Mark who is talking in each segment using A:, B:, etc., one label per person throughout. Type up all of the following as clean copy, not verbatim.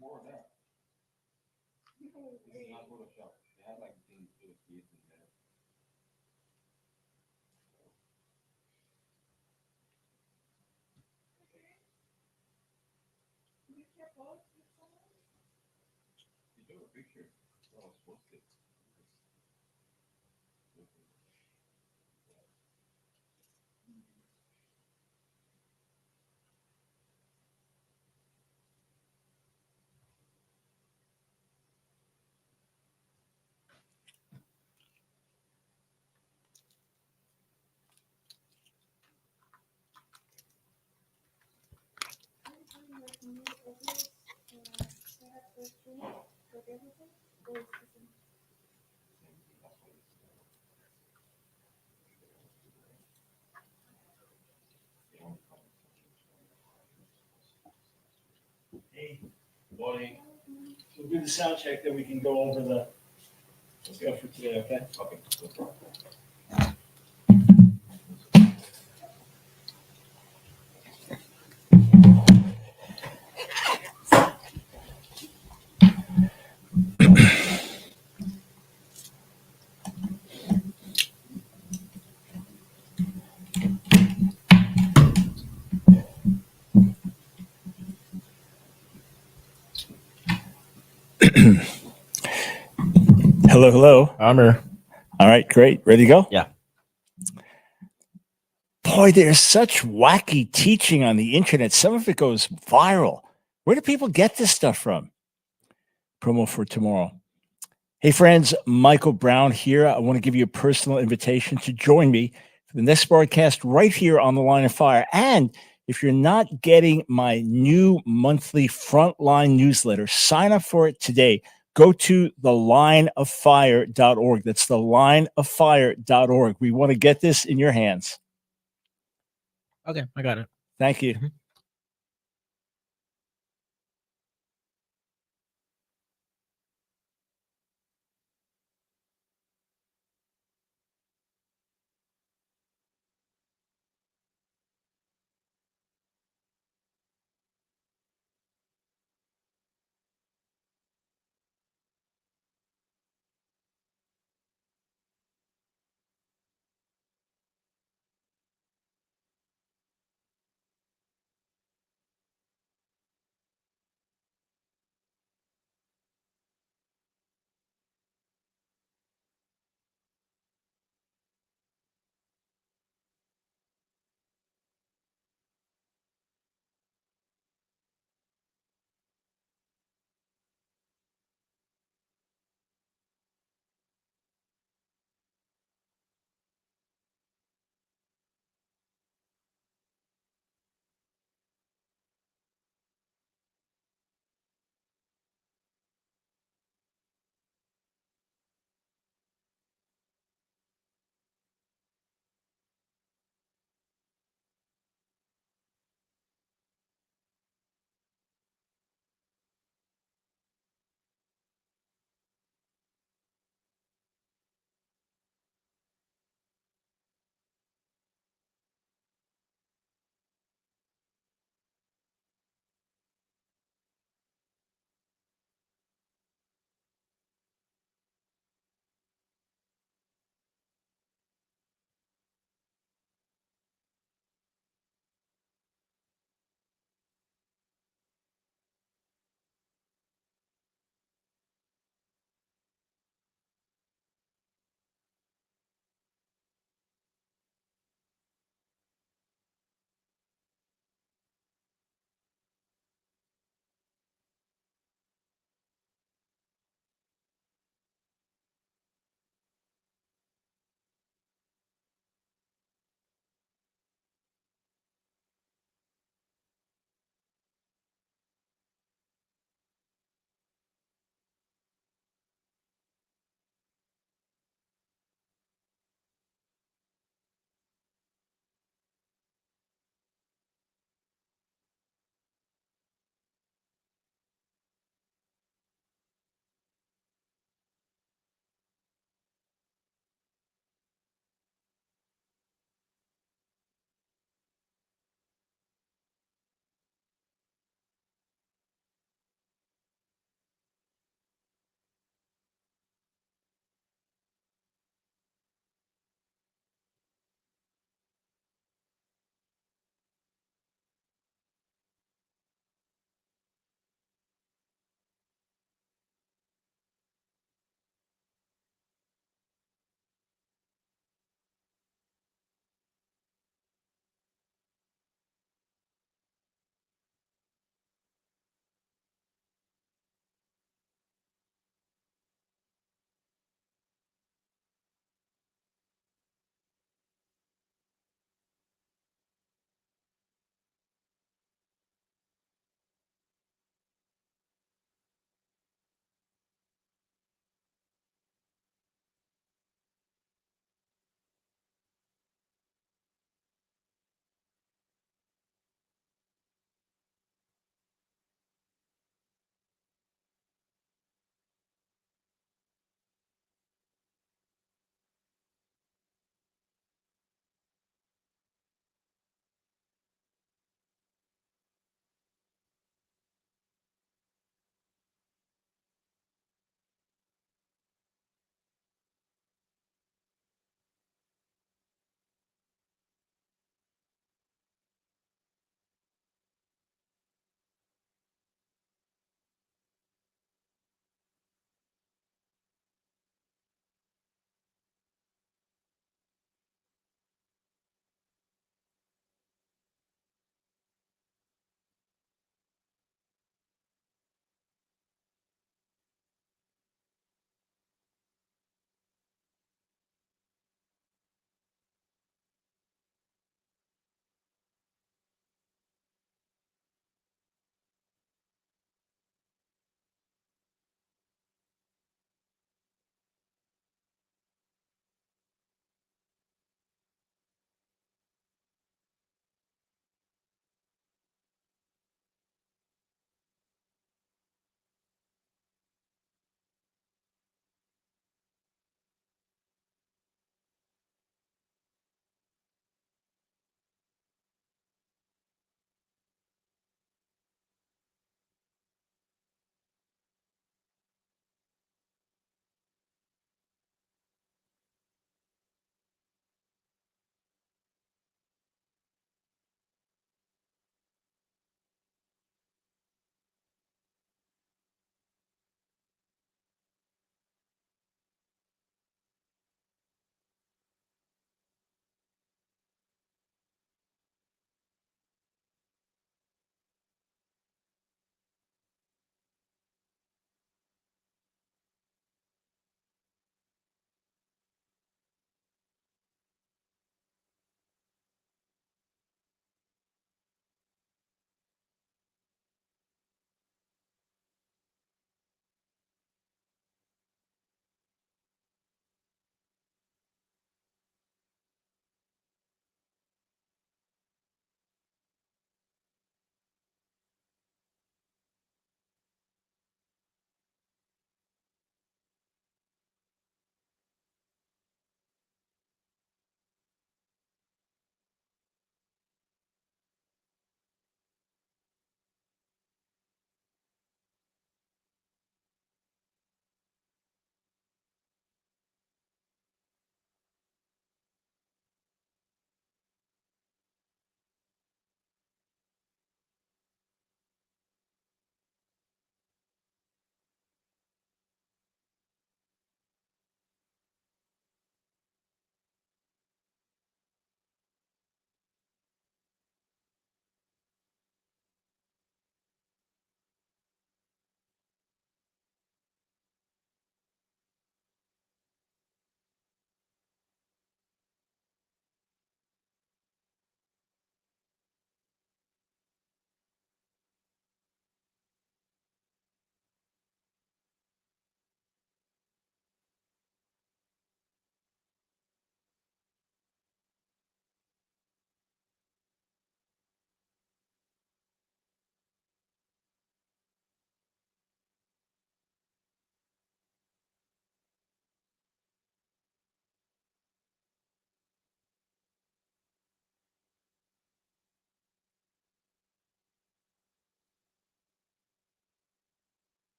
A: More of that. This is not Photoshop. They have like things to see it in there. You took a picture. That was posted.
B: Hey,
A: Morning.
B: we'll do the sound check, then we can go over the stuff for today, okay?
A: Okay, no problem.
B: Hello, hello.
C: I'm here.
B: All right, great. Ready to go?
C: Yeah.
B: Boy, there's such wacky teaching on the internet. Some of it goes viral. Where do people get this stuff from? Promo for tomorrow. Hey, friends, Michael Brown here. I want to give you a personal invitation to join me for the next broadcast right here on the Line of Fire. And if you're not getting my new monthly Frontline newsletter, sign up for it today. Go to thelineoffire.org. That's thelineoffire.org. We want to get this in your hands.
C: Okay, I got it.
B: Thank you.
C: Mhm.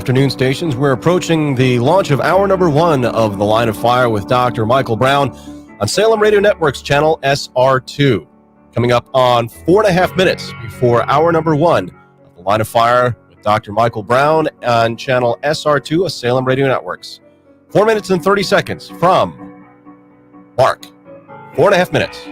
D: afternoon, stations. We're approaching the launch of hour number 1 of The Line of Fire with Dr. Michael Brown on Salem Radio Network's channel SR2. Coming up on 4.5 minutes before hour number 1 of The Line of Fire with Dr. Michael Brown on channel SR2 of Salem Radio Networks. 4 minutes and 30 seconds from Mark. 4.5 minutes.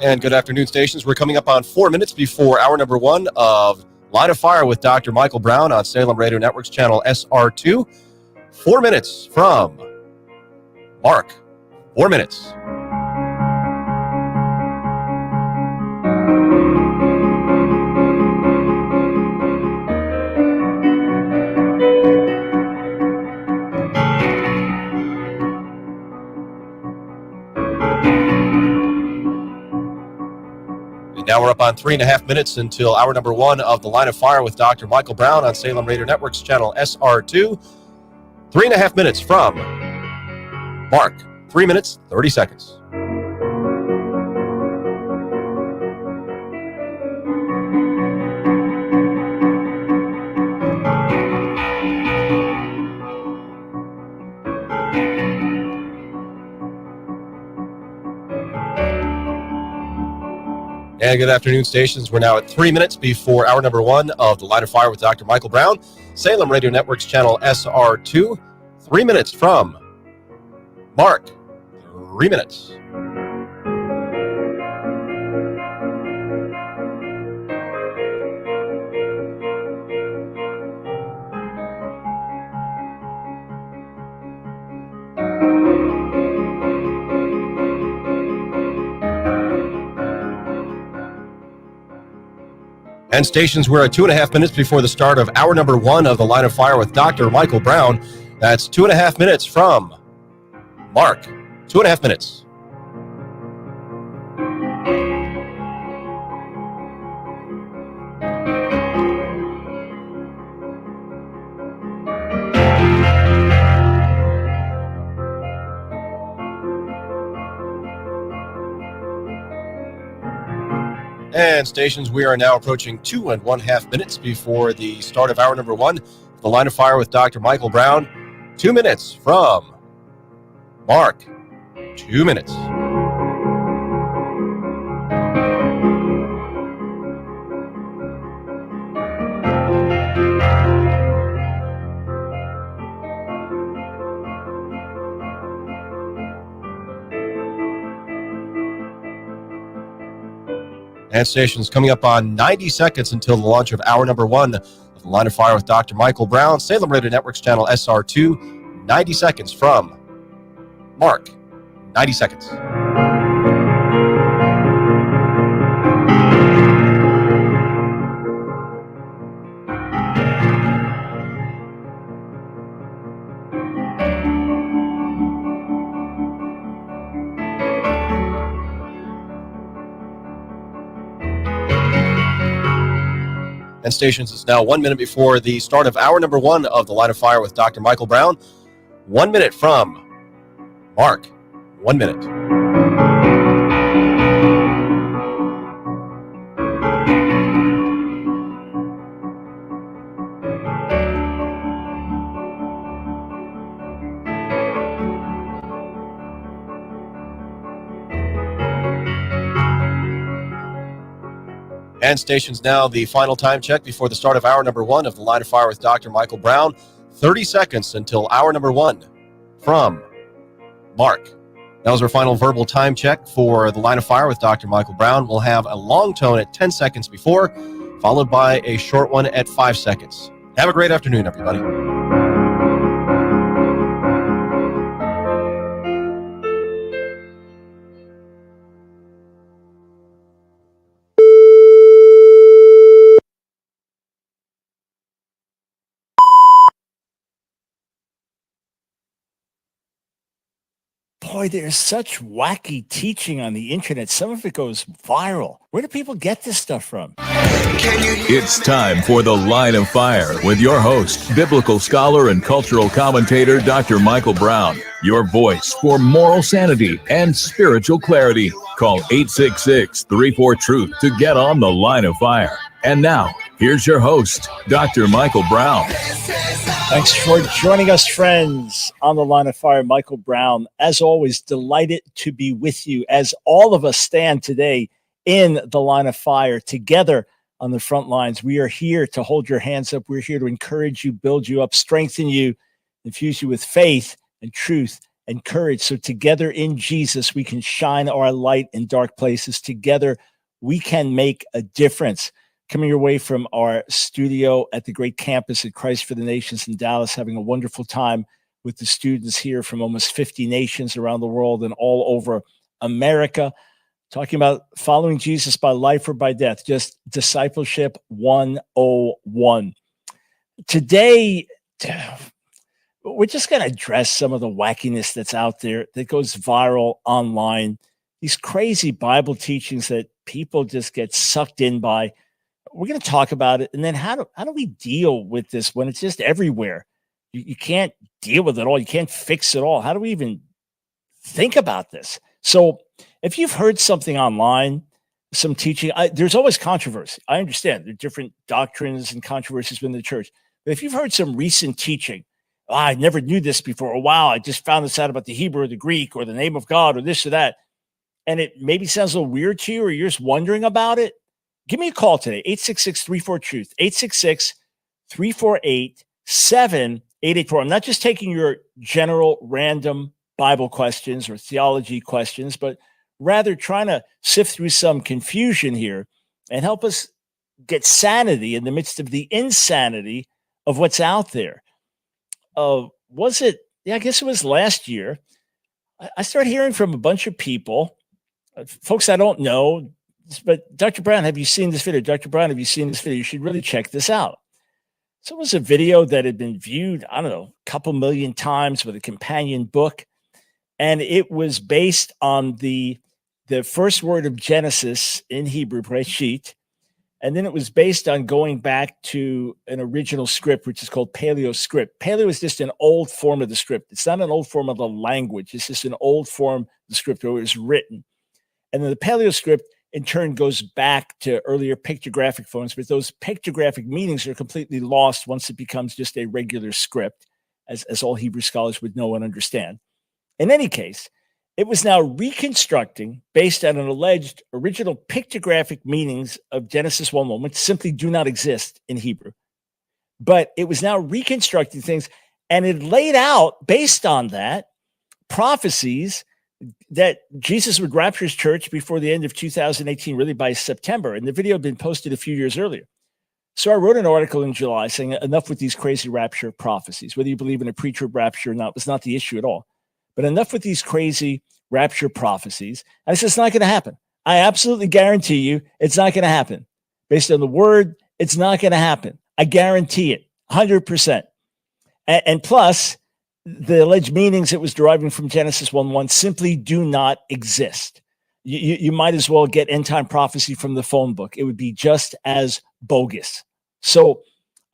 D: And good afternoon, stations. We're coming up on 4 minutes before hour number 1 of Line of Fire with Dr. Michael Brown on Salem Radio Network's channel SR2. 4 minutes from Mark. 4 minutes. Now we're up on 3.5 minutes until hour number 1 of The Line of Fire with Dr. Michael Brown on Salem Radio Network's channel SR2. 3.5 minutes from Mark. 3 minutes, 30 seconds. And good afternoon, stations. We're now at 3 minutes before hour number 1 of The Line of Fire with Dr. Michael Brown, Salem Radio Network's channel SR2. 3 minutes from Mark. 3 minutes. And stations, we're at 2.5 minutes before the start of hour number 1 of The Line of Fire with Dr. Michael Brown. That's 2.5 minutes from Mark. 2.5 minutes. And stations, we are now approaching 2.5 minutes before the start of hour number 1 of The Line of Fire with Dr. Michael Brown. 2 minutes from Mark. 2 minutes. And stations, coming up on 90 seconds until the launch of hour number 1 of The Line of Fire with Dr. Michael Brown, Salem Radio Network's channel SR2. 90 seconds from Mark. 90 seconds. And stations, it's now 1 minute before the start of hour number 1 of The Line of Fire with Dr. Michael Brown. 1 minute from Mark. 1 minute. And stations, now the final time check before the start of hour number 1 of The Line of Fire with Dr. Michael Brown. 30 seconds until hour number 1 from Mark. That was our final verbal time check for The Line of Fire with Dr. Michael Brown. We'll have a long tone at 10 seconds before, followed by a short one at 5 seconds. Have a great afternoon, everybody.
B: Boy, there's such wacky teaching on the internet. Some of it goes viral. Where do people get this stuff from?
E: It's time for The Line of Fire with your host, biblical scholar and cultural commentator, Dr. Michael Brown. Your voice for moral sanity and spiritual clarity. Call 866-34-TRUTH to get on The Line of Fire. And now, here's your host, Dr. Michael Brown.
B: Thanks for joining us, friends, on The Line of Fire. Michael Brown, as always, delighted to be with you as all of us stand today in The Line of Fire together on the front lines. We are here to hold your hands up. We're here to encourage you, build you up, strengthen you, infuse you with faith and truth and courage. So together in Jesus, we can shine our light in dark places. Together, we can make a difference. Coming your way from our studio at the great campus at Christ for the Nations in Dallas, having a wonderful time with the students here from almost 50 nations around the world and all over America, talking about following Jesus by life or by death, just discipleship 101. Today, we're just going to address some of the wackiness that's out there that goes viral online, these crazy Bible teachings that people just get sucked in by. We're going to talk about it. And then how do we deal with this when it's just everywhere? You can't deal with it all. You can't fix it all. How do we even think about this? So if you've heard something online, some teaching, there's always controversy. I understand there are different doctrines and controversies within the church. But if you've heard some recent teaching, I never knew this before, or wow, I just found this out about the Hebrew or the Greek or the name of God or this or that, and it maybe sounds a little weird to you or you're just wondering about it, give me a call today, 866-34-TRUTH, 866-348-7884. I'm not just taking your general random Bible questions or theology questions, but rather trying to sift through some confusion here and help us get sanity in the midst of the insanity of what's out there. I guess it was last year. I started hearing from a bunch of people, folks I don't know, but Dr. Brown, have you seen this video? Dr. Brown, have you seen this video? You should really check this out. So it was a video that had been viewed, I don't know, a couple million times with a companion book. And it was based on the first word of Genesis in Hebrew, Bereshit. And then it was based on going back to an original script, which is called Paleo script. Paleo is just an old form of the script. It's not an old form of the language. It's just an old form of the script where it was written. And then the Paleo script in turn goes back to earlier pictographic forms, but those pictographic meanings are completely lost once it becomes just a regular script, as all Hebrew scholars would know and understand. In any case, it was now reconstructing based on an alleged original pictographic meanings of Genesis 1:1, which simply do not exist in Hebrew. But it was now reconstructing things, and it laid out, based on that, prophecies that Jesus would rapture his church before the end of 2018, really by September. And the video had been posted a few years earlier. So I wrote an article in July saying enough with these crazy rapture prophecies. Whether you believe in a pre-trib rapture or not was not the issue at all. But enough with these crazy rapture prophecies. And I said, it's not going to happen. I absolutely guarantee you it's not going to happen. Based on the word, it's not going to happen. I guarantee it, 100%. And plus, the alleged meanings it was deriving from Genesis 1:1 simply do not exist. You might as well get end-time prophecy from the phone book. It would be just as bogus. So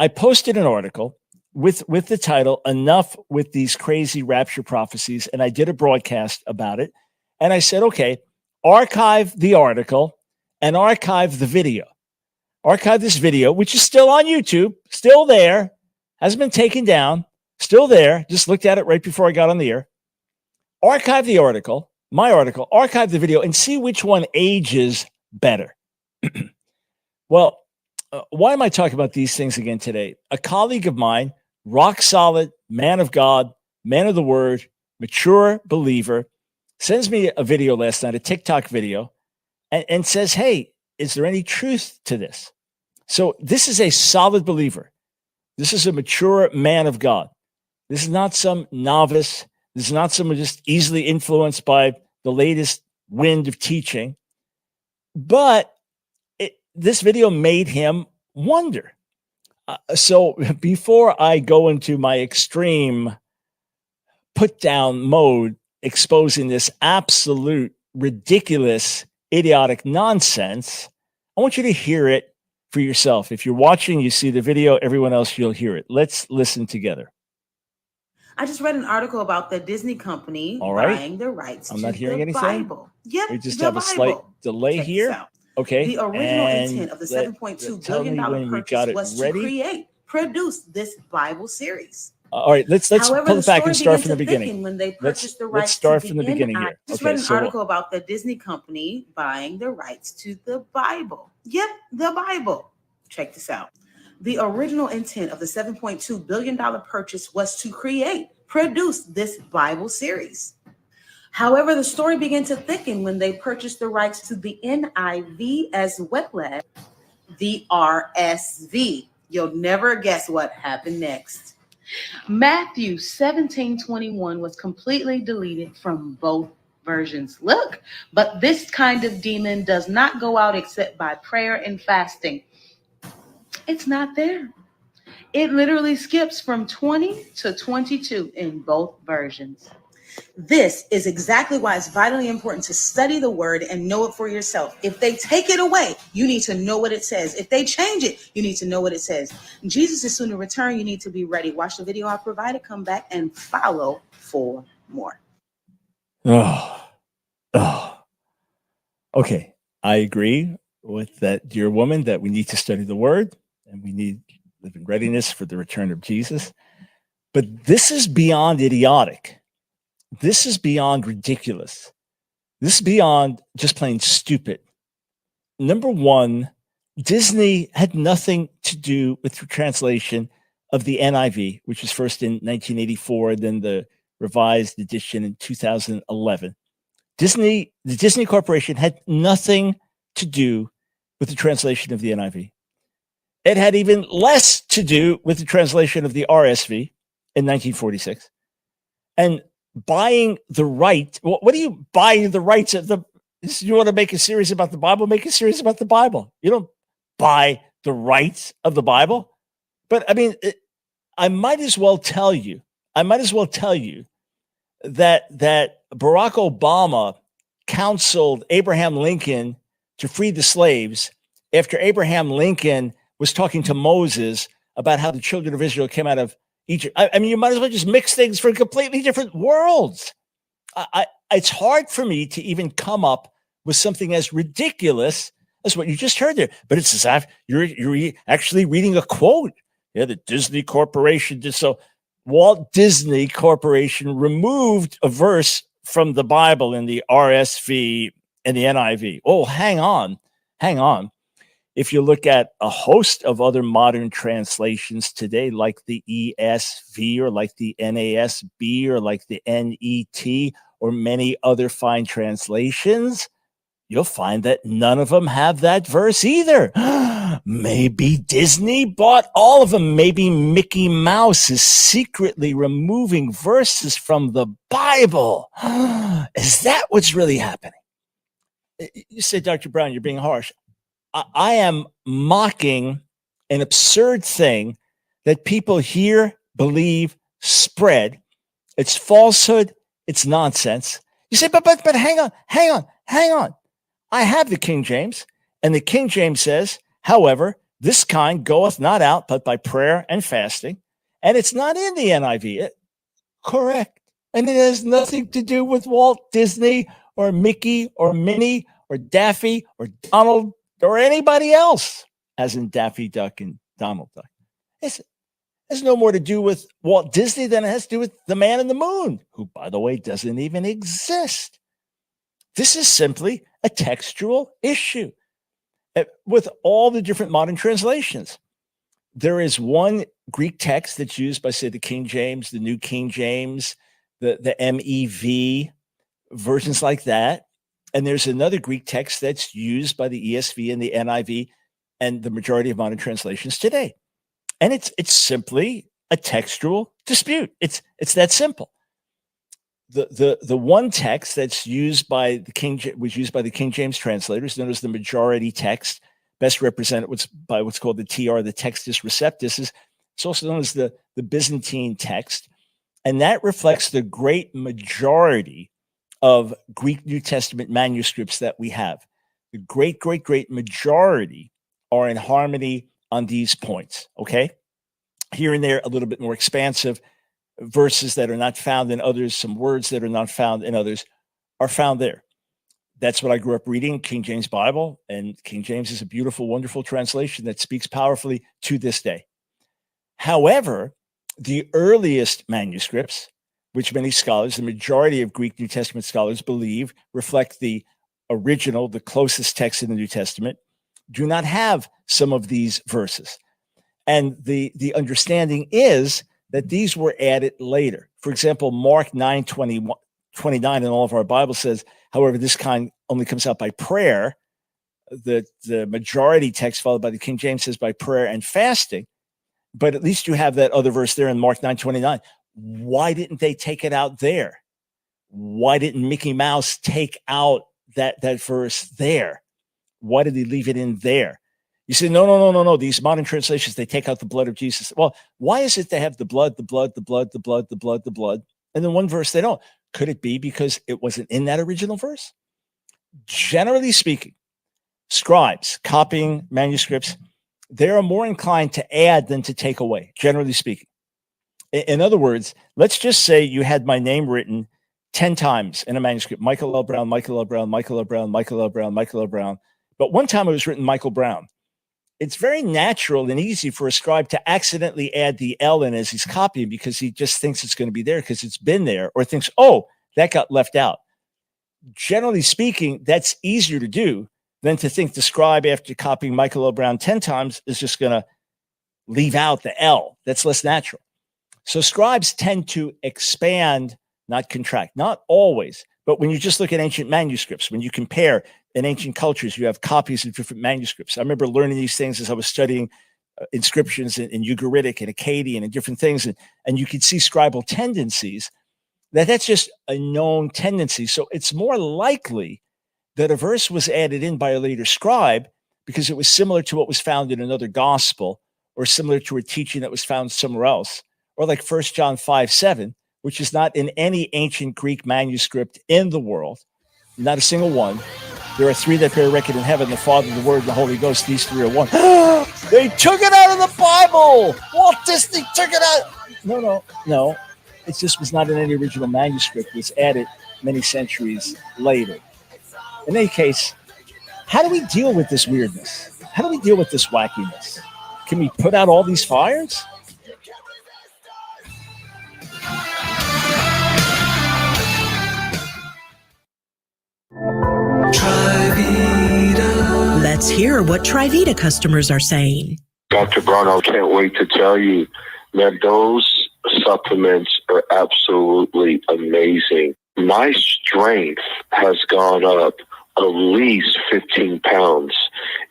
B: I posted an article with the title, Enough with These Crazy Rapture Prophecies, and I did a broadcast about it. And I said, okay, archive the article and archive the video. Archive this video, which is still on YouTube, still there, hasn't been taken down, still there. Just looked at it right before I got on the air. Archive the article, my article, archive the video, and see which one ages better. Well, why am I talking about these things again today? A colleague of mine, rock solid, man of God, man of the word, mature believer, sends me a video last night, a TikTok video, and says, hey, is there any truth to this? So this is a solid believer. This is a mature man of God. This is not some novice. This is not someone just easily influenced by the latest wind of teaching. But this video made him wonder. So before I go into my extreme put down mode, exposing this absolute ridiculous, idiotic nonsense, I want you to hear it for yourself. If you're watching, you see the video. Everyone else, you'll hear it. Let's listen together.
F: I just read an article about the Disney company
B: All right.
F: buying the rights
B: I'm
F: to
B: not hearing
F: the
B: anything.
F: Bible. Yep,
B: We just
F: the
B: have a slight
F: Bible.
B: delay
F: Check this
B: here.
F: out.
B: Okay.
F: The original
B: and
F: intent of the
B: let-
F: $7.2
B: tell me
F: billion
B: when we got
F: purchase
B: it
F: was
B: ready.
F: produce this Bible series.
B: All right, let's
F: However,
B: pull
F: the
B: it back
F: story
B: and start
F: began
B: from the
F: to
B: beginning.
F: thicken when they
B: Let's
F: purchased the rights
B: start
F: to
B: from the beginning here.
F: I just
B: Okay,
F: read an
B: so
F: article about the Disney company buying the rights to the Bible. Yep, the Bible. Check this out. The original intent of the $7.2 billion purchase was to produce this Bible series. However, the story began to thicken when they purchased the rights to the NIV as well as the RSV. You'll never guess what happened next. Matthew 17:21 was completely deleted from both versions. Look, but this kind of demon does not go out except by prayer and fasting. It's not there. It literally skips from 20 to 22 in both versions. This is exactly why it's vitally important to study the word and know it for yourself. If they take it away, you need to know what it says. If they change it, you need to know what it says. Jesus is soon to return. You need to be ready. Watch the video I provided. Come back and follow for more.
B: Okay. I agree with that dear woman that we need to study the word and we need live in readiness for the return of Jesus. But this is beyond idiotic. This is beyond ridiculous. This is beyond just plain stupid. Number one, Disney had nothing to do with the translation of the NIV, which was first in 1984, then the revised edition in 2011. The Disney Corporation had nothing to do with the translation of the NIV. It had even less to do with the translation of the RSV in 1946. And buying the right, what do you buy the rights of the, you want to make a series about the Bible, make a series about the Bible. You don't buy the rights of the Bible. But I mean, I might as well tell you that Barack Obama counseled Abraham Lincoln to free the slaves after Abraham Lincoln was talking to Moses about how the children of Israel came out of Egypt. I mean, you might as well just mix things for completely different worlds. It's hard for me to even come up with something as ridiculous as what you just heard there. But it's as if you're actually reading a quote. Yeah, the Disney Corporation did so. Walt Disney Corporation removed a verse from the Bible in the RSV and the NIV. Oh, hang on. If you look at a host of other modern translations today, like the ESV or like the NASB or like the NET or many other fine translations, you'll find that none of them have that verse either. Maybe Disney bought all of them. Maybe Mickey Mouse is secretly removing verses from the Bible. Is that what's really happening? You say, Dr. Brown, you're being harsh. I am mocking an absurd thing that people hear, believe, spread. It's falsehood. It's nonsense. You say, but hang on. I have the King James, and the King James says, however, this kind goeth not out but by prayer and fasting, and it's not in the NIV. Correct. And it has nothing to do with Walt Disney or Mickey or Minnie or Daffy or Donald or anybody else, as in Daffy Duck and Donald Duck. It has no more to do with Walt Disney than it has to do with the man in the moon, who, by the way, doesn't even exist. This is simply a textual issue. With all the different modern translations, there is one Greek text that's used by, say, the King James, the New King James, the MEV, versions like that. And there's another Greek text that's used by the ESV and the NIV and the majority of modern translations today. And it's simply a textual dispute. It's that simple. The one text that's used by the King James translators, known as the majority text, best represented by what's called the TR, the Textus Receptus. It's also known as the Byzantine text, and that reflects the great majority of Greek New Testament manuscripts that we have. The great majority are in harmony on these points, okay? Here and there, a little bit more expansive, verses that are not found in others, some words that are not found in others are found there. That's what I grew up reading, King James Bible, and King James is a beautiful, wonderful translation that speaks powerfully to this day. However, the earliest manuscripts, which many scholars, the majority of Greek New Testament scholars believe reflect the original, the closest text in the New Testament, do not have some of these verses. And the understanding is that these were added later. For example, Mark 9:29 in all of our Bible says, however, this kind only comes out by prayer. The majority text followed by the King James says by prayer and fasting. But at least you have that other verse there in Mark 9:29. Why didn't they take it out there? Why didn't Mickey Mouse take out that verse there? Why did he leave it in there? You say, no. These modern translations, they take out the blood of Jesus. Well, why is it they have the blood, and then one verse they don't? Could it be because it wasn't in that original verse? Generally speaking, scribes copying manuscripts, they are more inclined to add than to take away, generally speaking. In other words, let's just say you had my name written 10 times in a manuscript, Michael L. Brown, Michael L. Brown, Michael L. Brown, Michael L. Brown, Michael L. Brown. But one time it was written Michael Brown. It's very natural and easy for a scribe to accidentally add the L in as he's copying because he just thinks it's going to be there because it's been there, or thinks, oh, that got left out. Generally speaking, that's easier to do than to think the scribe, after copying Michael L. Brown 10 times, is just going to leave out the L. That's less natural. So scribes tend to expand, not contract. Not always, but when you just look at ancient manuscripts, when you compare in ancient cultures, you have copies of different manuscripts. I remember learning these things as I was studying inscriptions in Ugaritic and Akkadian and different things, and you could see scribal tendencies. That's just a known tendency. So it's more likely that a verse was added in by a later scribe because it was similar to what was found in another gospel, or similar to a teaching that was found somewhere else, or like 1 John 5:7, which is not in any ancient Greek manuscript in the world, not a single one. There are three that bear record in heaven, the Father, the Word, and the Holy Ghost. These three are one. They took it out of the Bible. Walt Disney took it out. No. It just was not in any original manuscript. It was added many centuries later. In any case, how do we deal with this weirdness? How do we deal with this wackiness? Can we put out all these fires?
G: Let's hear what Trivita customers are saying.
H: Dr. Brown, I can't wait to tell you that those supplements are absolutely amazing. My strength has gone up at least 15 pounds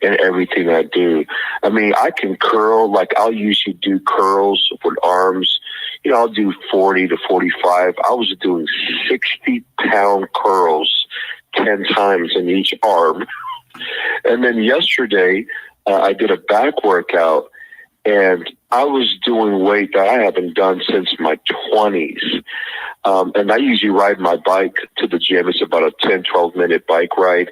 H: in everything I do. I mean, I can curl, like I'll usually do curls with arms. You know, I'll do 40 to 45. I was doing 60-pound curls 10 times in each arm. And then yesterday, I did a back workout, and I was doing weight that I haven't done since my 20s. And I usually ride my bike to the gym. It's about a 10, 12-minute bike ride.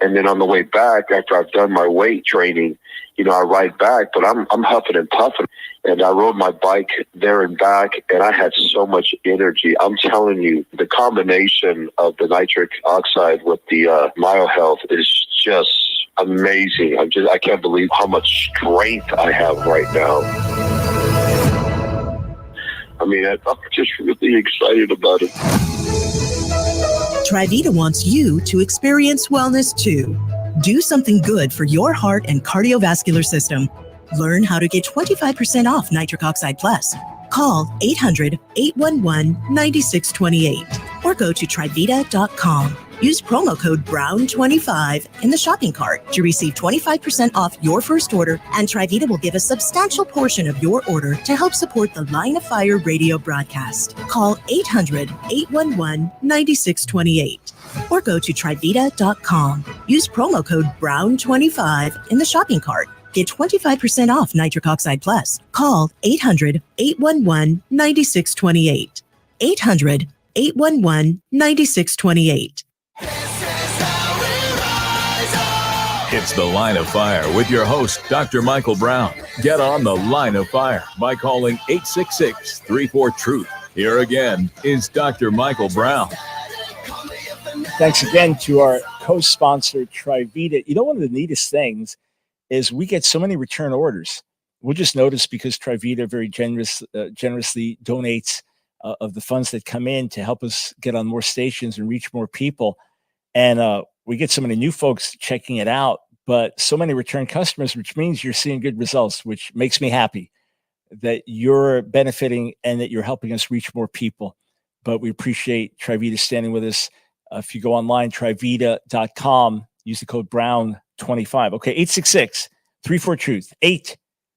H: And then on the way back, after I've done my weight training, you know, I ride back, but I'm huffing and puffing. And I rode my bike there and back, and I had so much energy. I'm telling you, the combination of the nitric oxide with the MyoHealth is just amazing. I can't believe how much strength I have right now. I mean, I'm just really excited about it.
G: Trivita wants you to experience wellness too. Do something good for your heart and cardiovascular system. Learn how to get 25% off Nitric Oxide Plus. Call 800-811-9628 or go to Trivita.com. Use promo code BROWN25 in the shopping cart to receive 25% off your first order, and Trivita will give a substantial portion of your order to help support the Line of Fire radio broadcast. Call 800-811-9628 or go to Trivita.com. Use promo code BROWN25 in the shopping cart. Get 25% off Nitric Oxide Plus. Call 800-811-9628. 800-811-9628.
E: It's The Line of Fire with your host, Dr. Michael Brown. Get on The Line of Fire by calling 866-34-TRUTH. Here again is Dr. Michael Brown.
B: Thanks again to our co-sponsor, Trivita. You know, one of the neatest things is we get so many return orders. We'll just notice because Trivita very generously donates of the funds that come in to help us get on more stations and reach more people. And we get so many new folks checking it out, but so many return customers, which means you're seeing good results, which makes me happy that you're benefiting and that you're helping us reach more people. But we appreciate Trivita standing with us. If you go online, trivita.com, use the code Brown25. Okay, 866-34-TRUTH,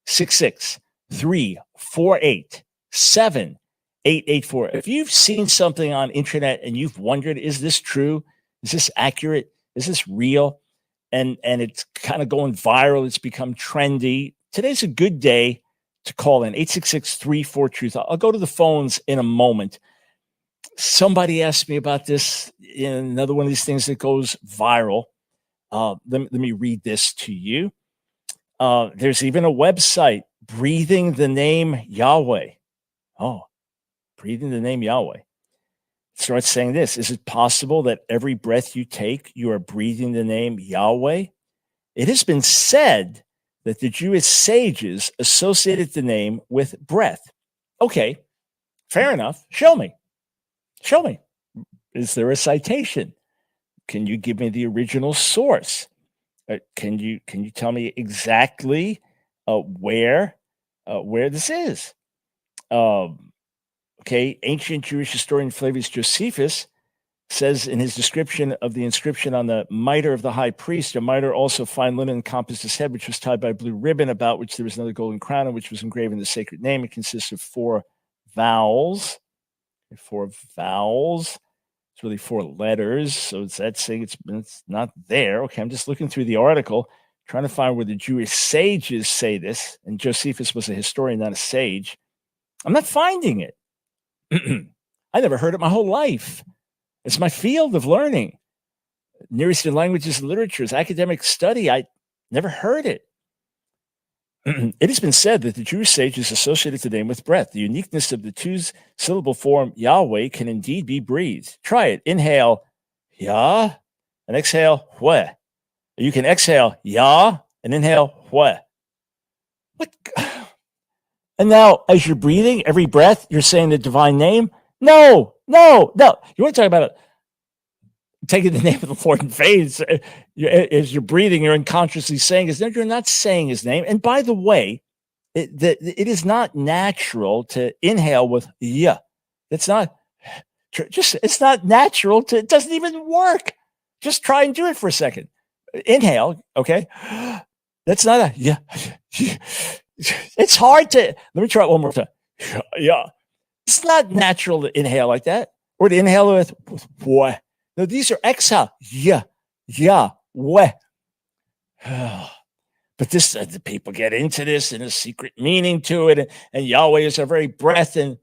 B: 866-348-7884. If you've seen something on internet and you've wondered, is this true? Is this accurate? Is this real? And it's kind of going viral. It's become trendy. Today's a good day to call in, 866-34-TRUTH. I'll go to the phones in a moment. Somebody asked me about this in another one of these things that goes viral. Let me read this to you. There's even a website, Breathing the Name Yahweh. Oh, Breathing the Name Yahweh. It starts saying this: is it possible that every breath you take, you are breathing the name Yahweh? It has been said that the Jewish sages associated the name with breath. Okay, fair enough. Show me. Is there a citation? Can you give me the original source? Can you tell me exactly where this is? Okay, ancient Jewish historian Flavius Josephus says in his description of the inscription on the mitre of the high priest, a mitre also fine linen encompassed his head, which was tied by a blue ribbon, about which there was another golden crown, in which was engraven the sacred name. It consists of 4 vowels. 4 vowels. It's really 4 letters. So it's that saying it's not there. Okay, I'm just looking through the article, trying to find where the Jewish sages say this. And Josephus was a historian, not a sage. I'm not finding it. I never heard it my whole life. It's my field of learning. Near Eastern languages and literatures, academic study. I never heard it. It has been said that the Jewish sages associated the name with breath. The uniqueness of the 2-syllable form Yahweh can indeed be breathed. Try it. Inhale, Yah, and exhale, Hweh. You can exhale, Yah, and inhale, Hweh. What? And now, as you're breathing, every breath, you're saying the divine name? No. You want to talk about taking the name of the Lord in faith. As you're breathing, you're unconsciously saying his name. You're not saying his name. And by the way, it is not natural to inhale with yeah. It's not natural to, it doesn't even work. Just try and do it for a second. Inhale, okay? That's not a yeah. It's hard to, let me try it one more time. Yeah. It's not natural to inhale like that. Or to inhale with what? No, these are exhale. Yeah. Weh. But this, the people get into this and a secret meaning to it. And Yahweh is our very breath. And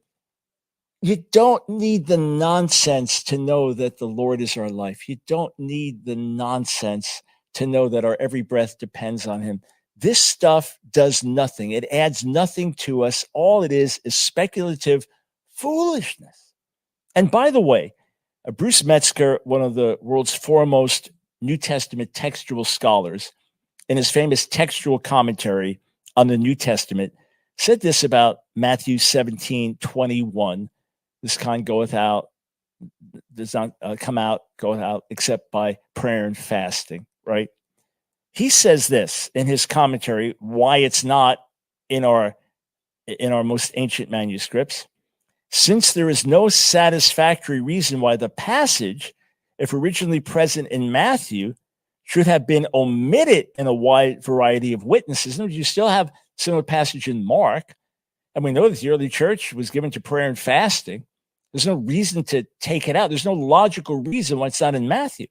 B: you don't need the nonsense to know that the Lord is our life. You don't need the nonsense to know that our every breath depends on him. This stuff does nothing. It adds nothing to us. All it is speculative foolishness. And by the way, Bruce Metzger, one of the world's foremost New Testament textual scholars, in his famous textual commentary on the New Testament, said this about Matthew 17:21. This kind goeth out, does not come out, goeth out, except by prayer and fasting, right? He says this in his commentary, why it's not in our most ancient manuscripts. Since there is no satisfactory reason why the passage, if originally present in Matthew, should have been omitted in a wide variety of witnesses. You still have similar passage in Mark, and we know that the early church was given to prayer and fasting. There's no reason to take it out. There's no logical reason why it's not in Matthew.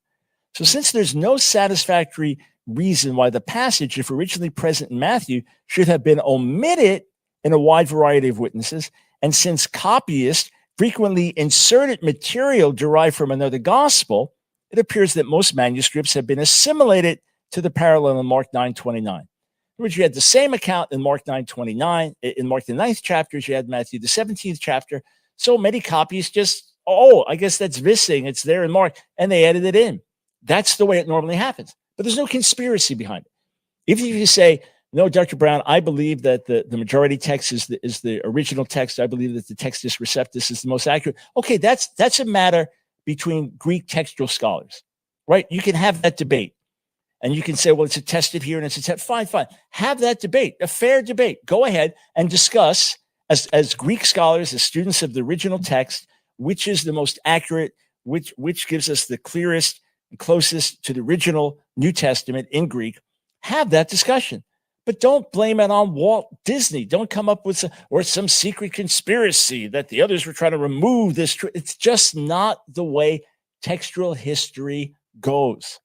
B: So since there's no satisfactory reason why the passage, if originally present in Matthew, should have been omitted in a wide variety of witnesses, and since copyists frequently inserted material derived from another gospel, it appears that most manuscripts have been assimilated to the parallel in Mark 9:29. In which you had the same account in Mark 9:29, in Mark the 9th chapter, as you had Matthew the 17th chapter. So many copies just, I guess that's missing. It's there in Mark, and they added it in. That's the way it normally happens. But there's no conspiracy behind it. If you say, no, Dr. Brown, I believe that the majority text is the original text. I believe that the Textus Receptus is the most accurate. Okay, that's a matter between Greek textual scholars, right? You can have that debate. And you can say, well, it's attested here and it's attested. Fine. Have that debate, a fair debate. Go ahead and discuss, as Greek scholars, as students of the original text, which is the most accurate, which gives us the clearest and closest to the original New Testament in Greek. Have that discussion. But don't blame it on Walt Disney. Don't come up with some secret conspiracy that the others were trying to remove this. It's just not the way textual history goes.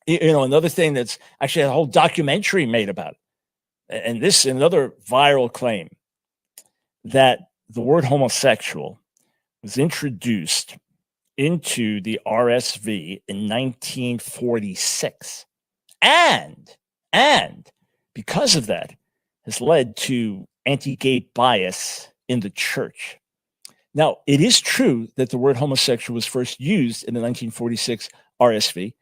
B: Another thing that's actually a whole documentary made about it. And this is another viral claim that the word homosexual was introduced into the RSV in 1946. And because of that, has led to anti-gay bias in the church. Now, it is true that the word homosexual was first used in the 1946 RSV,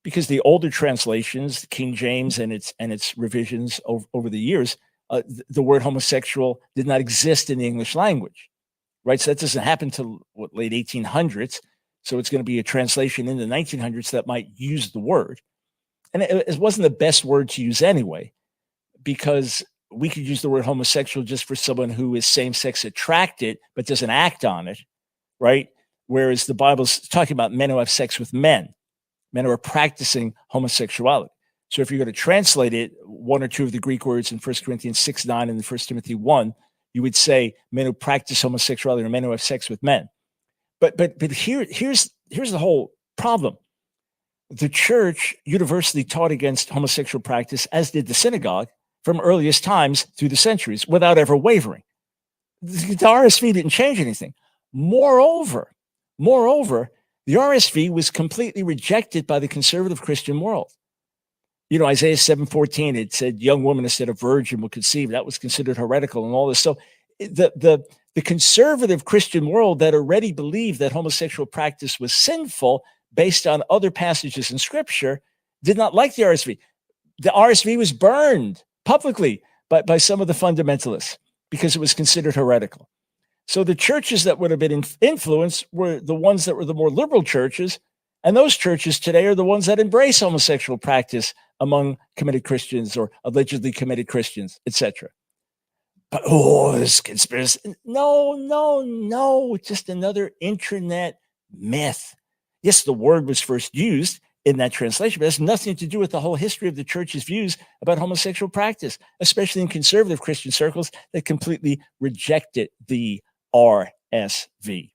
B: because the older translations, King James and its revisions over the years, the word homosexual did not exist in the English language, right? So that doesn't happen till late 1800s. So it's going to be a translation in the 1900s that might use the word. And it wasn't the best word to use anyway, because we could use the word homosexual just for someone who is same-sex attracted but doesn't act on it, right? Whereas the Bible's talking about men who have sex with men who are practicing homosexuality. So if you're going to translate it, one or two of the Greek words in 1 Corinthians 6:9 and 1 Timothy 1, you would say men who practice homosexuality or men who have sex with men. But here's the whole problem. The church universally taught against homosexual practice, as did the synagogue, from earliest times through the centuries, without ever wavering. The RSV didn't change anything. Moreover, the RSV was completely rejected by the conservative Christian world. Isaiah 7:14, it said, young woman instead of virgin will conceive. That was considered heretical and all this. So the conservative Christian world that already believed that homosexual practice was sinful based on other passages in Scripture did not like the RSV. The RSV was burned publicly by some of the fundamentalists because it was considered heretical. So the churches that would have been influenced were the ones that were the more liberal churches, and those churches today are the ones that embrace homosexual practice among committed Christians or allegedly committed Christians, etc. But this conspiracy. No, just another internet myth. Yes, the word was first used in that translation, but it has nothing to do with the whole history of the church's views about homosexual practice, especially in conservative Christian circles that completely rejected the RSV.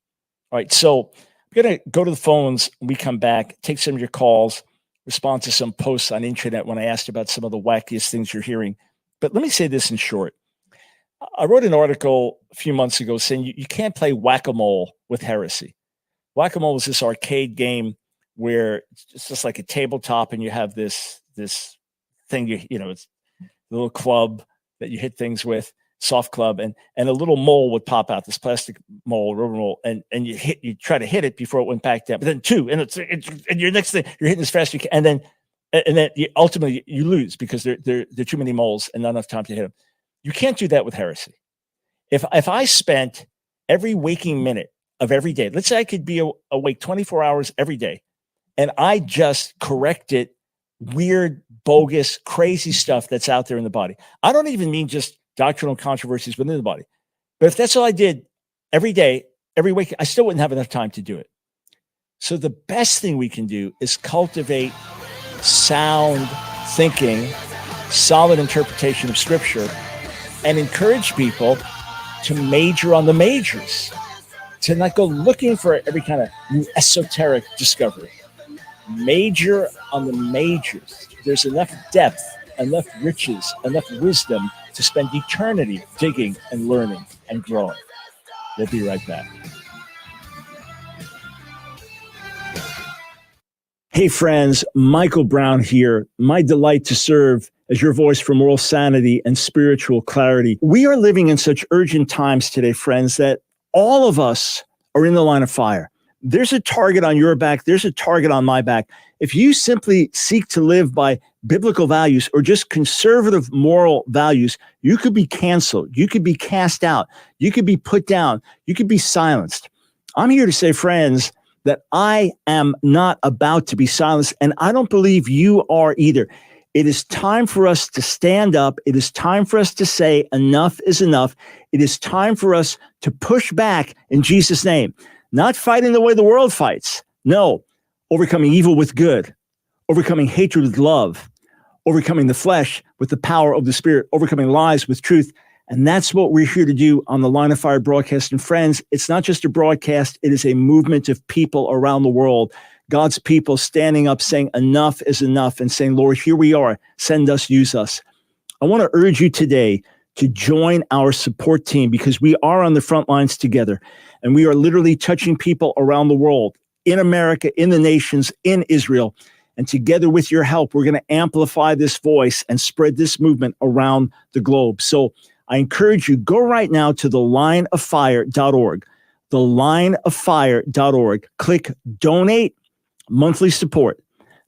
B: All right, so we're going to go to the phones. We come back, take some of your calls, respond to some posts on the internet when I asked about some of the wackiest things you're hearing. But let me say this in short. I wrote an article a few months ago saying you can't play whack-a-mole with heresy. Whack-a-mole is this arcade game where it's just like a tabletop and you have this thing, it's a little club that you hit things with, soft club, and a little mole would pop out, this plastic mole, rubber mole, and you try to hit it before it went back down. But then two, and your next thing, you're hitting as fast as you can, and then ultimately you lose because there are too many moles and not enough time to hit them. You can't do that with heresy. If I spent every waking minute of every day, let's say I could be awake 24 hours every day, and I just corrected weird, bogus, crazy stuff that's out there in the body. I don't even mean just doctrinal controversies within the body. But if that's all I did every day, every week, I still wouldn't have enough time to do it. So the best thing we can do is cultivate sound thinking, solid interpretation of Scripture, and encourage people to major on the majors, to not go looking for every kind of new esoteric discovery. Major on the majors. There's enough depth, enough riches, enough wisdom to spend eternity digging and learning and growing. We'll be right back. Hey friends, Michael Brown here. My delight to serve as your voice for moral sanity and spiritual clarity. We are living in such urgent times today, friends, that all of us are in the line of fire. There's a target on your back. There's a target on my back. If you simply seek to live by biblical values or just conservative moral values, you could be canceled. You could be cast out. You could be put down. You could be silenced. I'm here to say, friends, that I am not about to be silenced, and I don't believe you are either. It is time for us to stand up. It is time for us to say enough is enough. It is time for us to push back in Jesus' name, not fighting the way the world fights. No, overcoming evil with good, overcoming hatred with love, overcoming the flesh with the power of the Spirit, overcoming lies with truth. And that's what we're here to do on the Line of Fire broadcast. And friends, it's not just a broadcast. It is a movement of people around the world, God's people standing up saying enough is enough and saying, Lord, here we are. Send us, use us. I want to urge you today to join our support team because we are on the front lines together. And we are literally touching people around the world, in America, in the nations, in Israel. And together with your help, we're going to amplify this voice and spread this movement around the globe. So I encourage you, go right now to thelineoffire.org, thelineoffire.org. Click Donate Monthly Support.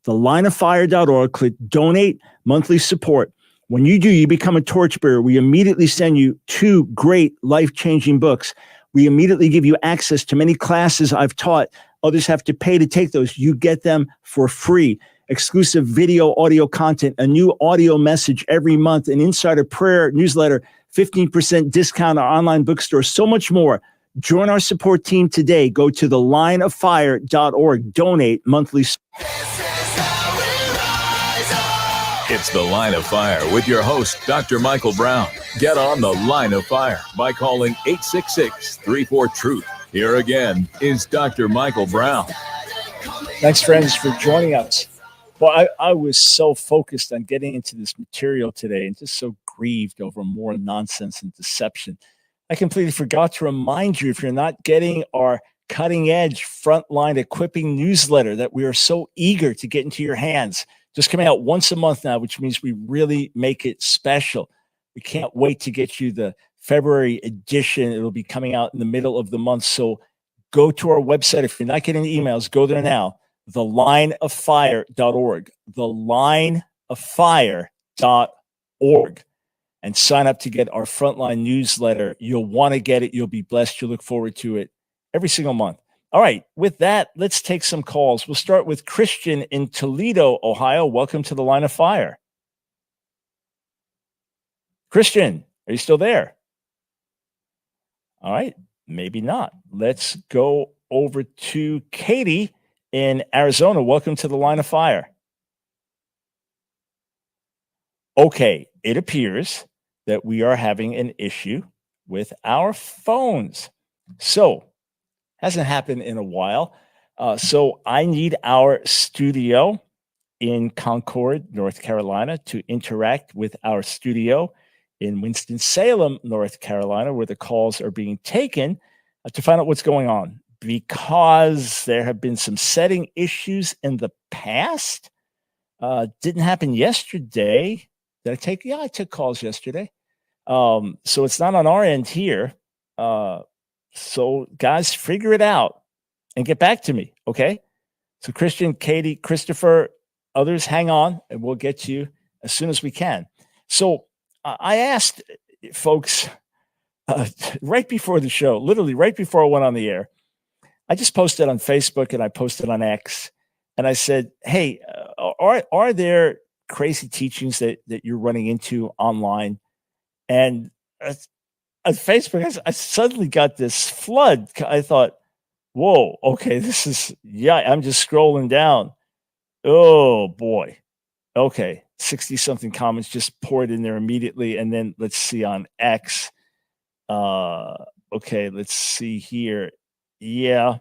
B: Thelineoffire.org, click Donate Monthly Support. When you do, you become a torchbearer. We immediately send you 2 great life-changing books. We immediately give you access to many classes I've taught. Others have to pay to take those. You get them for free. Exclusive video, audio content, a new audio message every month, an insider prayer newsletter, 15% discount on our online bookstore, so much more. Join our support team today. Go to thelineoffire.org. Donate monthly.
E: It's The Line of Fire with your host, Dr. Michael Brown. Get on The Line of Fire by calling 866-34-TRUTH. Here again is Dr. Michael Brown.
B: Thanks, friends, for joining us. Well, I was so focused on getting into this material today and just so grieved over more nonsense and deception. I completely forgot to remind you, if you're not getting our cutting edge frontline equipping newsletter that we are so eager to get into your hands, just coming out once a month now, which means we really make it special. We can't wait to get you the February edition. It'll be coming out in the middle of the month. So go to our website. If you're not getting the emails, go there now. thelineoffire.org, thelineoffire.org, and sign up to get our frontline newsletter. You'll want to get it. You'll be blessed. You'll look forward to it every single month. All right. With that, let's take some calls. We'll start with Christian in Toledo, Ohio. Welcome to the Line of Fire. Christian, are you still there? All right. Maybe not. Let's go over to Katie in Arizona. Welcome to the Line of Fire. Okay, it appears that we are having an issue with our phones. So, hasn't happened in a while. So I need our studio in Concord, North Carolina, to interact with our studio in Winston-Salem, North Carolina, where the calls are being taken to find out what's going on. Because there have been some setting issues in the past. Didn't happen yesterday. Did I take? Yeah, I took calls yesterday. So it's not on our end here. So guys, figure it out and get back to me, okay? So Christian, Katie, Christopher, others, hang on, and we'll get to you as soon as we can. So I asked folks right before the show, literally right before I went on the air, I just posted on Facebook and I posted on X, and I said, hey, are there crazy teachings that you're running into online? And on Facebook, I suddenly got this flood. I thought, whoa, okay, this is, yeah, I'm just scrolling down. Oh, boy. Okay, 60-something comments just poured in there immediately. And then let's see on X. Okay, let's see here. Yeah.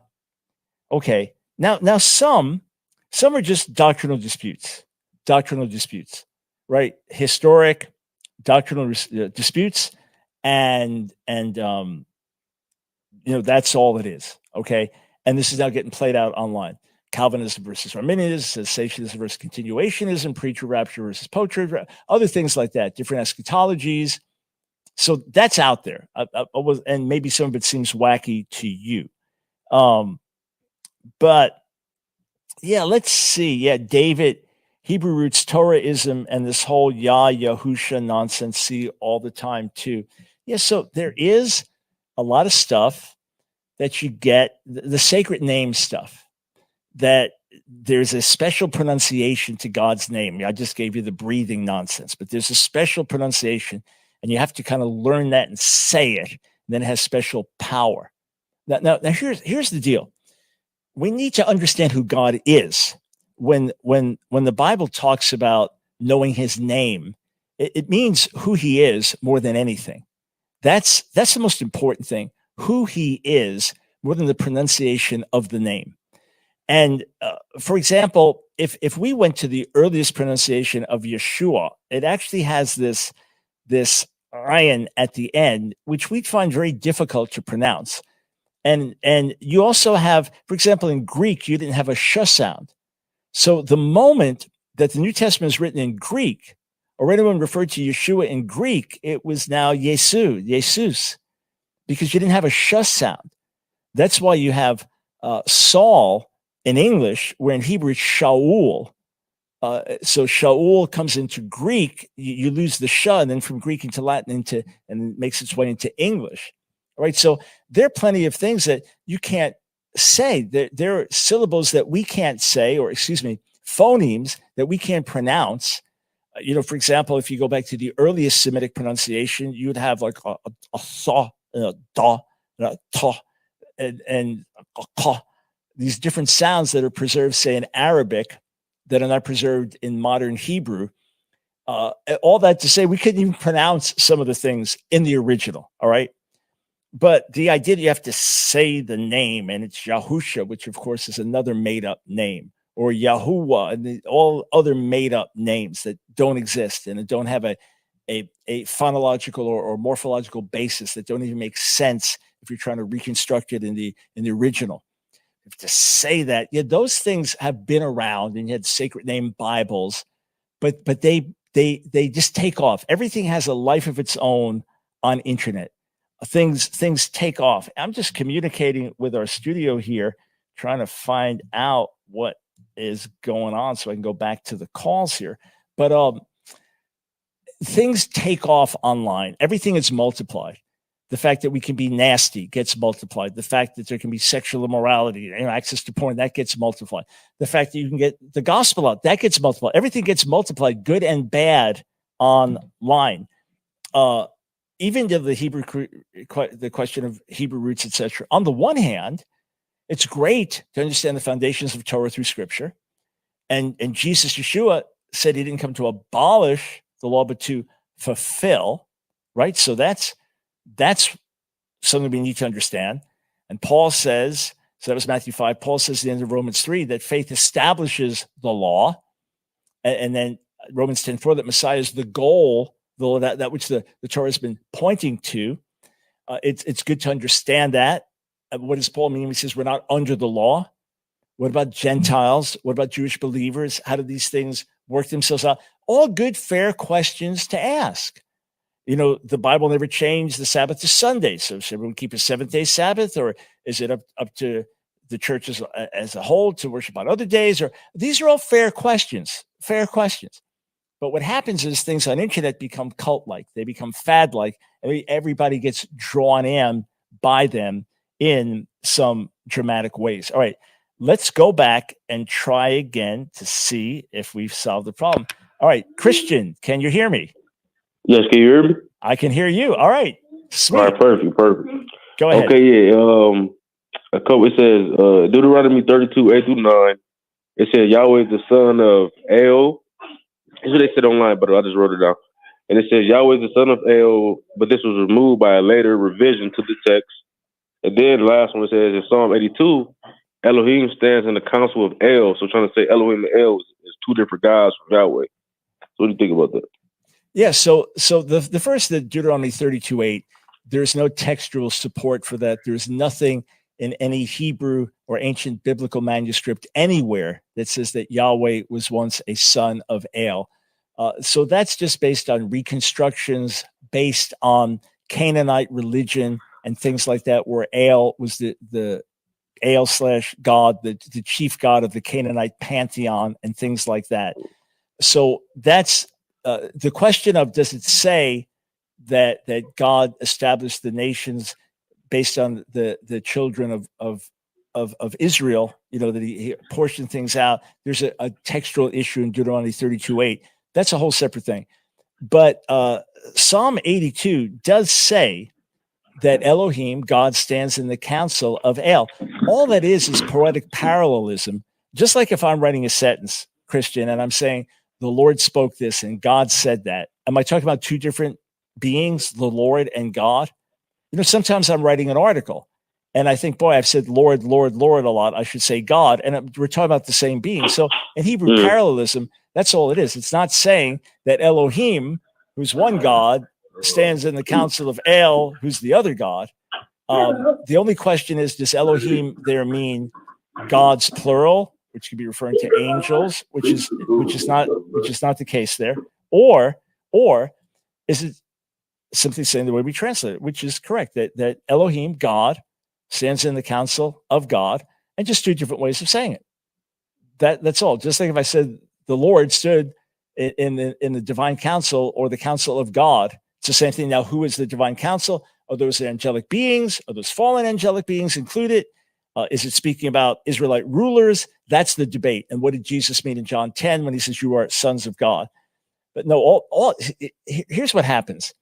B: Okay. Now some are just doctrinal disputes, right? Historic doctrinal disputes. And that's all it is. Okay. And this is now getting played out online. Calvinism versus Arminianism, cessationism versus continuationism, preacher rapture versus poacher, other things like that, different eschatologies. So that's out there. And maybe some of it seems wacky to you. But yeah, let's see. Yeah, David, Hebrew roots, Torahism, and this whole Yahusha nonsense see all the time too. Yeah, so there is a lot of stuff that you get, the sacred name stuff, that there's a special pronunciation to God's name. I just gave you the breathing nonsense, but there's a special pronunciation, and you have to kind of learn that and say it, and then it has special power. Now here's the deal. We need to understand who God is. When the Bible talks about knowing his name, it means who he is more than anything. That's the most important thing, who he is more than the pronunciation of the name. And for example, if we went to the earliest pronunciation of Yeshua, it actually has this ayin at the end, which we find very difficult to pronounce. And you also have, for example, in Greek, you didn't have a sh sound. So the moment that the New Testament is written in Greek, or anyone referred to Yeshua in Greek, it was now Jesus, because you didn't have a sh sound. That's why you have Saul in English, where in Hebrew it's Shaul. So Shaul comes into Greek, you lose the sh, and then from Greek into Latin and it makes its way into English. All right, so there are plenty of things that you can't say. There are syllables that we can't say, or phonemes that we can't pronounce. For example, if you go back to the earliest Semitic pronunciation, you would have like a thaw, da, ta, and ka. These different sounds that are preserved, say, in Arabic, that are not preserved in modern Hebrew. All that to say, we couldn't even pronounce some of the things in the original. All right. But the idea that you have to say the name, and it's Yahusha, which of course is another made-up name, or Yahuwah, and all other made-up names that don't exist and that don't have a phonological or morphological basis, that don't even make sense if you're trying to reconstruct it in the original. To say that, yeah, those things have been around, and you had sacred name Bibles, but they just take off. Everything has a life of its own on internet. Things take off. I'm just communicating with our studio here, trying to find out what is going on so I can go back to the calls here. But things take off online. Everything is multiplied. The fact that we can be nasty gets multiplied. The fact that there can be sexual immorality, access to porn, that gets multiplied. The fact that you can get the gospel out, that gets multiplied. Everything gets multiplied, good and bad, online. Even to the question of Hebrew roots, etc. On the one hand, it's great to understand the foundations of Torah through Scripture, and Jesus, Yeshua, said he didn't come to abolish the law, but to fulfill. Right, so that's something we need to understand. And Paul says, so that was Matthew 5. Paul says at the end of Romans 3 that faith establishes the law, and then Romans 10:4 that Messiah is the goal. That which the Torah has been pointing to. It's good to understand that. What does Paul mean when he says we're not under the law? What about Gentiles? What about Jewish believers? How do these things work themselves out? All good, fair questions to ask. The Bible never changed the Sabbath to Sunday. So should everyone keep a seventh-day Sabbath, or is it up to the churches as a whole to worship on other days? Or these are all fair questions. But what happens is things on internet become cult-like. They become fad-like. Everybody gets drawn in by them in some dramatic ways. All right, let's go back and try again to see if we've solved the problem. All right, Christian, can you hear me?
I: Yes, can you hear me?
B: I can hear you. All right, sweet.
I: All right, perfect.
B: Go ahead.
I: Okay, yeah. It says Deuteronomy 32:8-9. It says Yahweh is the son of El. That's what they said online, but I just wrote it down. And it says Yahweh is the son of El, but this was removed by a later revision to the text. And then the last one, it says in Psalm 82, Elohim stands in the council of El. So trying to say Elohim and El is two different gods from Yahweh. So what do you think about that?
B: Yeah, so the first, the Deuteronomy 32:8, there's no textual support for that. There's nothing in any Hebrew or ancient biblical manuscript anywhere that says that Yahweh was once a son of El. So that's just based on reconstructions, based on Canaanite religion and things like that, where El was the El/God, the chief god of the Canaanite pantheon and things like that. So that's the question of, does it say that God established the nations based on the children of Israel, that he portioned things out? There's a textual issue in Deuteronomy 32:8. That's a whole separate thing. But Psalm 82 does say that Elohim, God, stands in the council of El. All that is poetic parallelism. Just like if I'm writing a sentence, Christian, and I'm saying the Lord spoke this and God said that. Am I talking about two different beings, the Lord and God? Sometimes I'm writing an article and I think, boy, I've said Lord, Lord, Lord a lot. I should say God. And we're talking about the same being. So in Hebrew parallelism, that's all it is. It's not saying that Elohim, who's one God, stands in the council of El, who's the other God. The only question is, does Elohim there mean gods plural, which could be referring to angels, which is not the case there, or is it simply saying the way we translate it, which is correct, that Elohim, God, stands in the council of God, and just two different ways of saying it. That's all. Just like if I said the Lord stood in the divine council or the council of God, it's the same thing. Now, who is the divine council? Are those angelic beings? Are those fallen angelic beings included? Is it speaking about Israelite rulers? That's the debate. And what did Jesus mean in John 10 when he says you are sons of God? But no, here's what happens.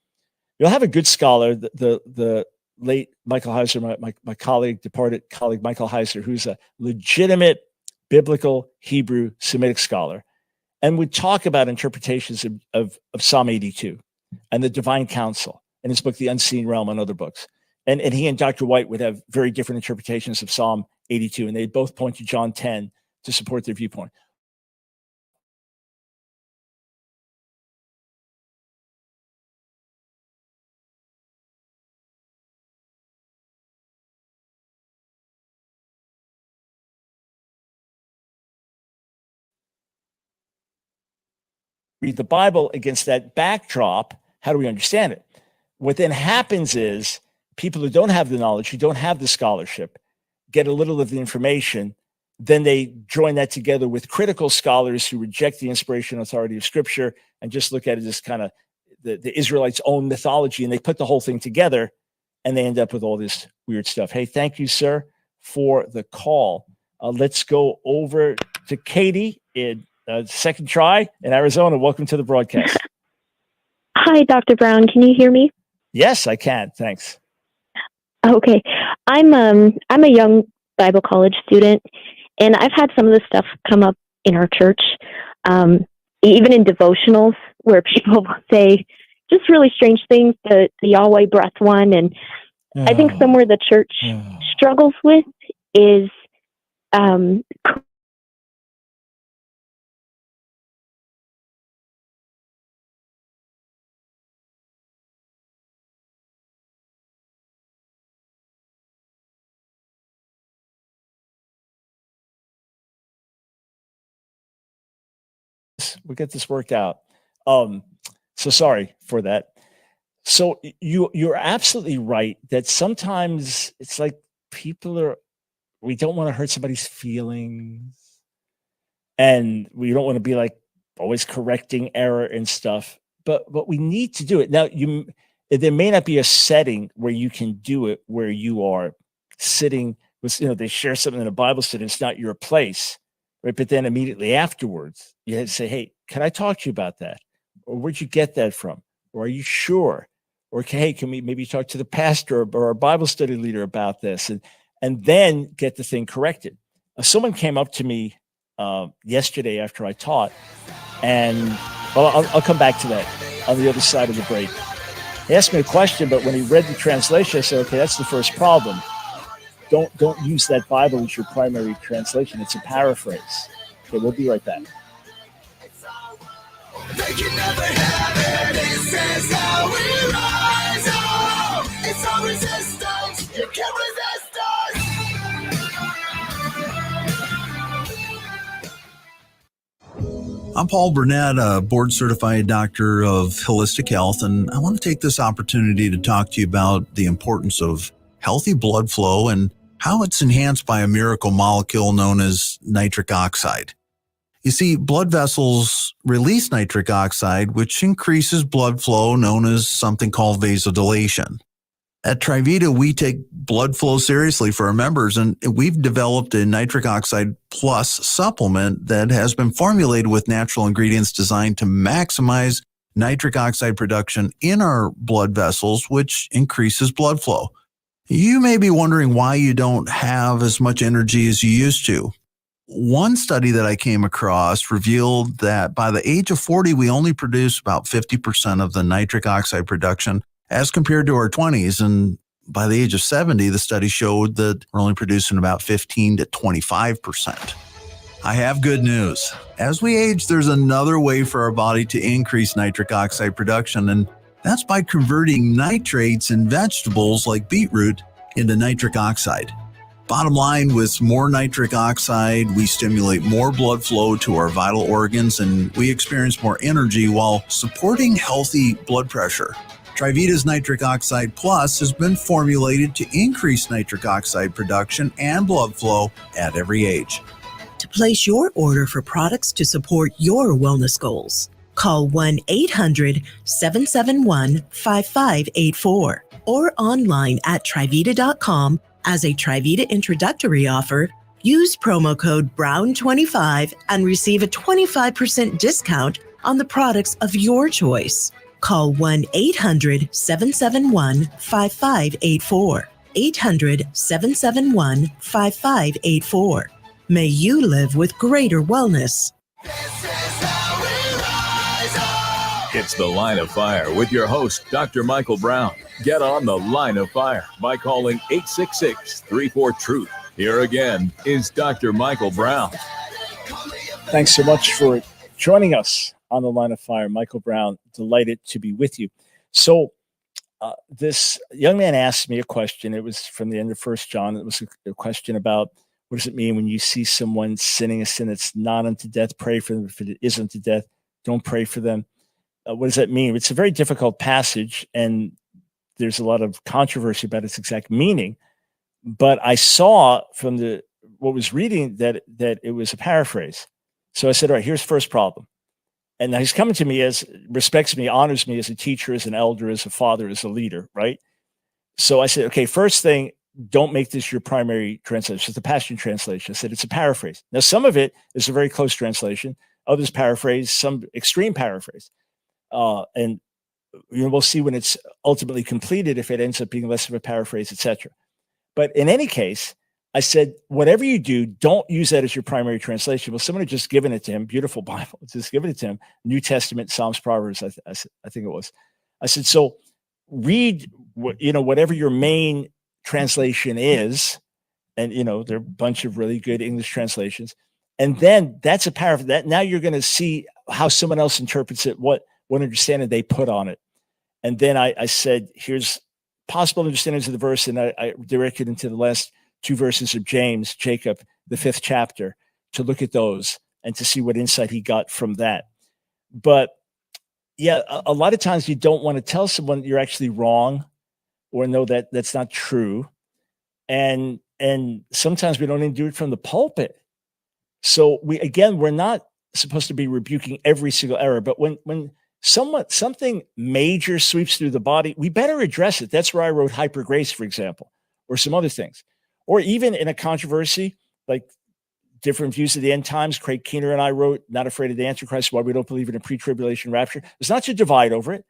B: You'll have a good scholar, the late Michael Heiser, my colleague, departed colleague Michael Heiser, who's a legitimate biblical Hebrew Semitic scholar, and would talk about interpretations of Psalm 82 and the divine council in his book, The Unseen Realm, and other books. And he and Dr. White would have very different interpretations of Psalm 82, and they both point to John 10 to support their viewpoint. Read the Bible against that backdrop. How do we understand it? What then happens is people who don't have the knowledge, who don't have the scholarship, get a little of the information. Then they join that together with critical scholars who reject the inspiration and authority of Scripture and just look at it as kind of the Israelites' own mythology. And they put the whole thing together and they end up with all this weird stuff. Hey, thank you, sir, for the call. Let's go over to Katie in second try in Arizona. Welcome to the broadcast.
J: Hi, Dr. Brown. Can you hear me?
B: Yes, I can. Thanks.
J: Okay. I'm a young Bible college student, and I've had some of this stuff come up in our church, even in devotionals where people say just really strange things, the Yahweh breath one. And I think somewhere the church struggles with is
B: we'll get this worked out. So sorry for that. So you're absolutely right that sometimes it's like we don't want to hurt somebody's feelings, and we don't want to be like always correcting error and stuff, but we need to do it. Now, there may not be a setting where you can do it where you are sitting with, they share something in a Bible study, it's not your place, right? But then immediately afterwards, you have to say, hey, can I talk to you about that? Or where'd you get that from? Or are you sure? Or hey, can we maybe talk to the pastor or a Bible study leader about this, and then get the thing corrected? Someone came up to me yesterday after I taught, and I'll come back to that on the other side of the break. He asked me a question, but when he read the translation, I said, okay, that's the first problem. Don't use that Bible as your primary translation. It's a paraphrase. Okay, we'll be right back.
K: They can never have it. This is how we rise up. It's our resistance. You can't resist us.
L: I'm Paul Burnett, a board-certified doctor of holistic health, and I want to take this opportunity to talk to you about the importance of healthy blood flow and how it's enhanced by a miracle molecule known as nitric oxide. You see, blood vessels release nitric oxide, which increases blood flow, known as something called vasodilation. At Trivita, we take blood flow seriously for our members, and we've developed a nitric oxide plus supplement that has been formulated with natural ingredients designed to maximize nitric oxide production in our blood vessels, which increases blood flow. You may be wondering why you don't have as much energy as you used to. One study that I came across revealed that by the age of 40, we only produce about 50% of the nitric oxide production as compared to our 20s. And by the age of 70, the study showed that we're only producing about 15 to 25%. I have good news. As we age, there's another way for our body to increase nitric oxide production, and that's by converting nitrates in vegetables like beetroot into nitric oxide. Bottom line, with more nitric oxide, we stimulate more blood flow to our vital organs, and we experience more energy while supporting healthy blood pressure. Trivita's Nitric Oxide Plus has been formulated to increase nitric oxide production and blood flow at every age.
G: To place your order for products to support your wellness goals, call 1-800-771-5584 or online at Trivita.com. As a Trivita introductory offer, use promo code BROWN25 and receive a 25% discount on the products of your choice. Call 1-800-771-5584. 800-771-5584. May you live with greater wellness.
E: It's The Line of Fire with your host, Dr. Michael Brown. Get on The Line of Fire by calling 866-34-TRUTH. Here again is Dr. Michael Brown.
B: Thanks so much for joining us on The Line of Fire. Michael Brown, delighted to be with you. So this young man asked me a question. It was from the end of 1 John. It was a question about, what does it mean when you see someone sinning a sin that's not unto death? Pray for them. If it is unto death, don't pray for them. What does that mean? It's a very difficult passage, and there's a lot of controversy about its exact meaning. But I saw from what was reading that it was a paraphrase. So I said, all right, here's first problem. And now he's coming to me respects me, honors me as a teacher, as an elder, as a father, as a leader, right? So I said, okay, first thing, don't make this your primary translation. It's the Passion Translation. I said, it's a paraphrase. Now, some of it is a very close translation. Others paraphrase, some extreme paraphrase. And we'll see when it's ultimately completed if it ends up being less of a paraphrase, etc. But in any case, I said, whatever you do, don't use that as your primary translation. Well, someone had just given it to him, beautiful Bible, just given it to him, New Testament, Psalms, Proverbs, I think it was. I said, so read, whatever your main translation is, and, there are a bunch of really good English translations. And then that's a paraphrase. That now you're going to see how someone else interprets it, what understanding they put on it. And then I said, here's possible understandings of the verse, and I directed into the last 2 verses of James, Jacob, the 5th chapter, to look at those and to see what insight he got from that. But yeah, a lot of times you don't want to tell someone you're actually wrong or know that that's not true. And sometimes we don't even do it from the pulpit. So we're not supposed to be rebuking every single error, but when something major sweeps through the body, we better address it. That's where I wrote hyper grace, for example, or some other things. Or even in a controversy, like different views of the end times, Craig Keener and I wrote, Not Afraid of the Antichrist, Why We Don't Believe in a Pre-Tribulation Rapture. It's not to divide over it.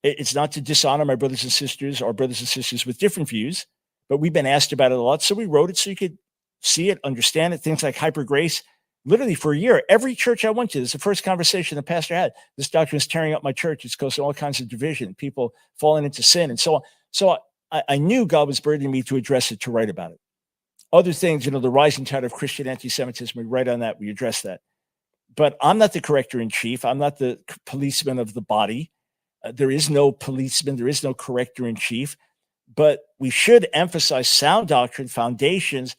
B: It's not to dishonor my brothers and sisters, our brothers and sisters with different views, but we've been asked about it a lot. So we wrote it so you could see it, understand it, things like hyper grace. Literally for a year, every church I went to, this is the first conversation the pastor had. This doctrine is tearing up my church. It's causing all kinds of division, people falling into sin and so on. So I knew God was burdening me to address it, to write about it. Other things, the rising tide of Christian anti-Semitism, we write on that, we address that. But I'm not the corrector in chief. I'm not the policeman of the body. There is no policeman. There is no corrector in chief. But we should emphasize sound doctrine, foundations,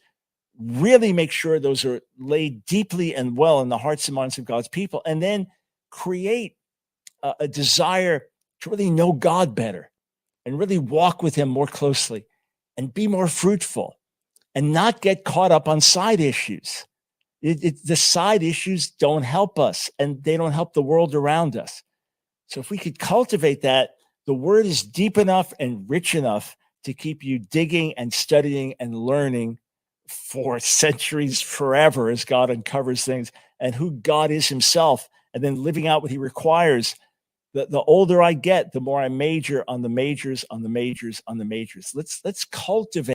B: really make sure those are laid deeply and well in the hearts and minds of God's people, and then create a desire to really know God better and really walk with him more closely and be more fruitful and not get caught up on side issues. The side issues don't help us, and they don't help the world around us. So if we could cultivate that, the word is deep enough and rich enough to keep you digging and studying and learning for centuries, forever, as God uncovers things and who God is himself, and then living out what he requires. The older I get, the more I major on the majors, on the majors, on the majors. Let's cultivate